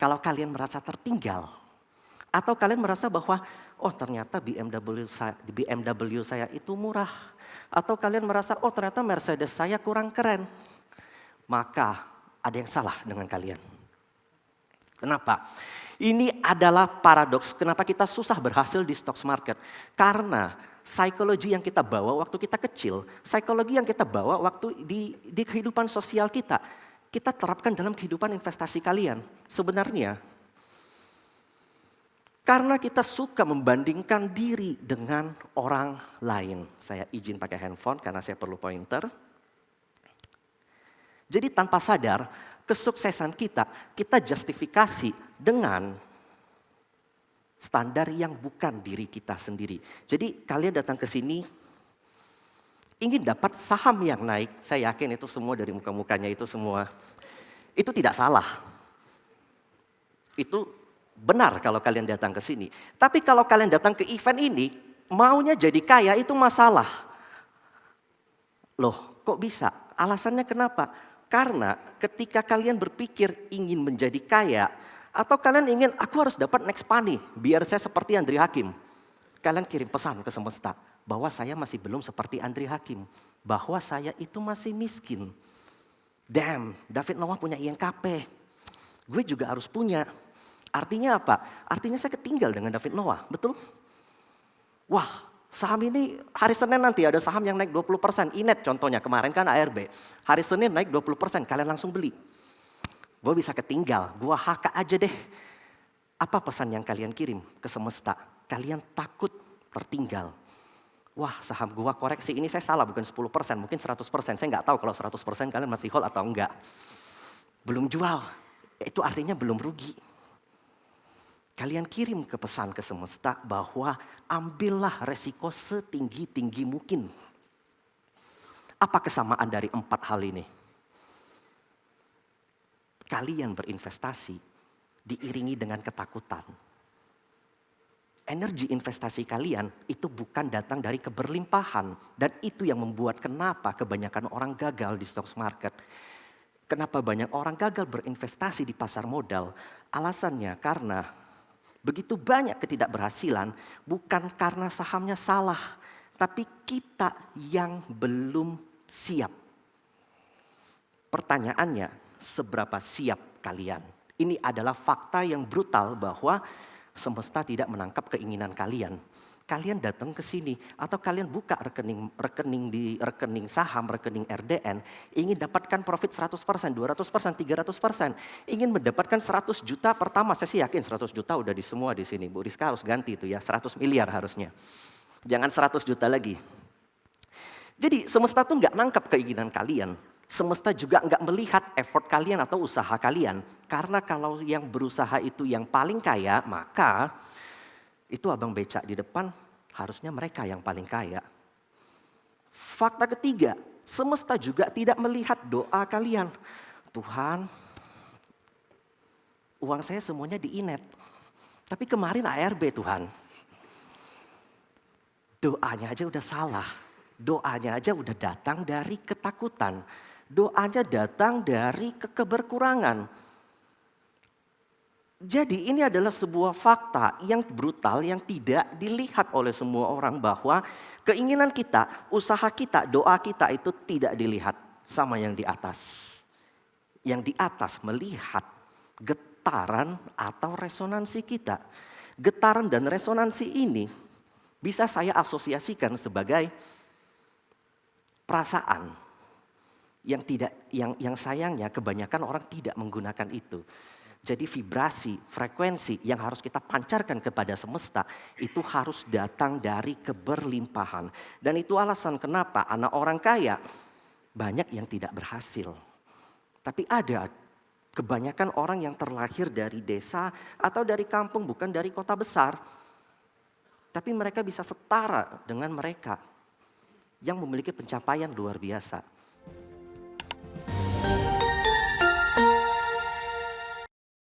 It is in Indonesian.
Kalau kalian merasa tertinggal, atau kalian merasa bahwa, oh ternyata BMW saya itu murah. Atau kalian merasa, oh ternyata Mercedes saya kurang keren. Maka ada yang salah dengan kalian. Kenapa? Ini adalah paradoks kenapa kita susah berhasil di stock market. Karena psikologi yang kita bawa waktu kita kecil, psikologi yang kita bawa waktu di kehidupan sosial kita terapkan dalam kehidupan investasi kalian. Sebenarnya, karena kita suka membandingkan diri dengan orang lain. Saya izin pakai handphone karena saya perlu pointer. Jadi tanpa sadar, kesuksesan kita justifikasi dengan standar yang bukan diri kita sendiri. Jadi kalian datang ke sini ingin dapat saham yang naik, saya yakin itu semua dari muka-mukanya itu semua. Itu tidak salah. Itu benar kalau kalian datang ke sini. Tapi kalau kalian datang ke event ini, maunya jadi kaya itu masalah. Loh, kok bisa? Alasannya kenapa? Karena ketika kalian berpikir ingin menjadi kaya, atau kalian ingin, aku harus dapat next money, biar saya seperti Andri Hakim. Kalian kirim pesan ke semesta, bahwa saya masih belum seperti Andri Hakim. Bahwa saya itu masih miskin. Damn, David Noah punya INKP. Gue juga harus punya. Artinya apa? Artinya saya ketinggal dengan David Noah, betul? Wah, saham ini hari Senin nanti ada saham yang naik 20%. Inet contohnya kemarin kan ARB. Hari Senin naik 20%, kalian langsung beli. Gue bisa ketinggal, gue HK aja deh. Apa pesan yang kalian kirim ke semesta? Kalian takut tertinggal. Wah, saham gue koreksi ini saya salah, bukan 10%, mungkin 100%. Saya nggak tahu kalau 100% kalian masih hold atau enggak. Belum jual, itu artinya belum rugi. Kalian kirim ke pesan ke semesta bahwa ambillah resiko setinggi-tinggi mungkin. Apa kesamaan dari 4 hal ini? Kalian berinvestasi diiringi dengan ketakutan. Energi investasi kalian itu bukan datang dari keberlimpahan. Dan itu yang membuat kenapa kebanyakan orang gagal di stock market. Kenapa banyak orang gagal berinvestasi di pasar modal? Alasannya karena begitu banyak ketidakberhasilan bukan karena sahamnya salah, tapi kita yang belum siap. Pertanyaannya, seberapa siap kalian? Ini adalah fakta yang brutal bahwa semesta tidak menangkap keinginan kalian. Kalian datang ke sini atau kalian buka rekening saham, rekening RDN, ingin dapatkan profit 100%, 200%, 300%, ingin mendapatkan 100 juta pertama. Saya sih yakin 100 juta udah di semua di sini. Bu Rizka harus ganti itu ya, 100 miliar harusnya. Jangan 100 juta lagi. Jadi semesta tuh nggak nangkap keinginan kalian. Semesta juga nggak melihat effort kalian atau usaha kalian. Karena kalau yang berusaha itu yang paling kaya, maka itu abang becak di depan, harusnya mereka yang paling kaya. Fakta ketiga, semesta juga tidak melihat doa kalian. Tuhan, uang saya semuanya di Inet. Tapi kemarin ARB Tuhan. Doanya aja udah salah. Doanya aja udah datang dari ketakutan. Doanya datang dari keberkurangan. Jadi ini adalah sebuah fakta yang brutal yang tidak dilihat oleh semua orang bahwa keinginan kita, usaha kita, doa kita itu tidak dilihat sama yang di atas. Yang di atas melihat getaran atau resonansi kita. Getaran dan resonansi ini bisa saya asosiasikan sebagai perasaan yang sayangnya kebanyakan orang tidak menggunakan itu. Jadi vibrasi, frekuensi yang harus kita pancarkan kepada semesta itu harus datang dari keberlimpahan. Dan itu alasan kenapa anak orang kaya banyak yang tidak berhasil. Tapi ada kebanyakan orang yang terlahir dari desa atau dari kampung bukan dari kota besar. Tapi mereka bisa setara dengan mereka yang memiliki pencapaian luar biasa.